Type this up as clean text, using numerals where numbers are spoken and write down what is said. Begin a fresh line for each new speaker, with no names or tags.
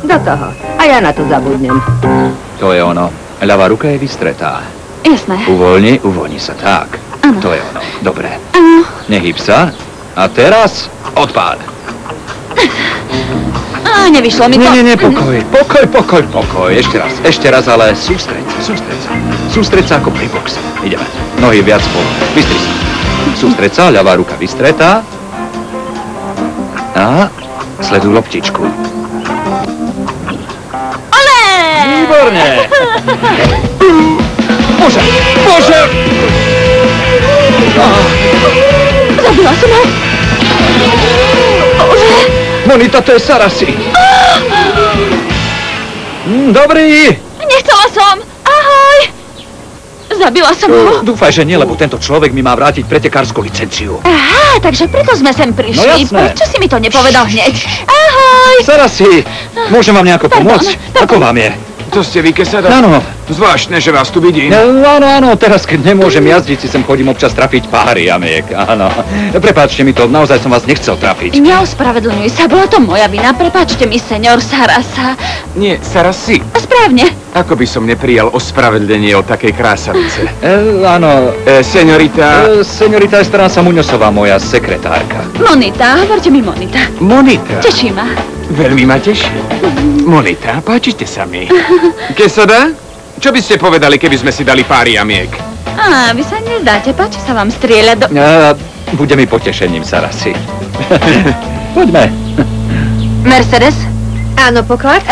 Do toho. A ja na to zabudnem.
To je ono. Ľavá ruka je vystretá.
Jasné.
Uvoľni sa, tak.
Áno.
To je ono. Dobre.
Áno.
Nehýb sa. A teraz odpád.
Nevyšlo mi to.
Nie, pokoj. Ešte raz, ale sústreď sa. Sústreď sa ako pri boxe. Ideme. Nohy viac spolu. Vystri sa. Sústreď sa, ľavá ruka vystretá. A sleduj loptičku.
Ole!
Výborne! Bože!
Zabila som ho. Bože!
Monita, to je Sarasi. Dobrý!
Nechcela som. Ahoj! Zabila som ho.
Dúfaj, že nie, lebo tento človek mi má vrátiť pretekárskú licenciu.
Aha, takže preto sme sem prišli.
No jasné.
Prečo si mi to nepovedal hneď? Ahoj!
Sarasi, môžem vám nejako pomôcť? Ako vám je?
To ste vy, Quesada?
Áno.
Zvláštne, že vás tu vidím.
Áno, teraz keď nemôžem jazdiť, si sem chodím občas trafiť páry, Amiek, áno. Prepáčte mi to, naozaj som vás nechcel trafiť.
Neospravedlňuj sa, bola to moja vina. Prepáčte mi, senior Sarasa.
Nie, Sarasi.
Správne.
Ako by som neprijal ospravedlenie od takej krásavice?
Áno.
Senorita...
Senorita Esperanza Muñozová, moja sekretárka.
Monita, hovorte mi Monita.
Monita.
Teší ma.
Veľmi ma teší. Monita, páčite sa mi. Quesada? Čo by ste povedali, keby sme si dali pár jamiek?
Vy sa nezdáte, páči sa vám strieľať do...
Bude mi potešením, Sarasi. Poďme.
Mercedes?
Áno, poklad.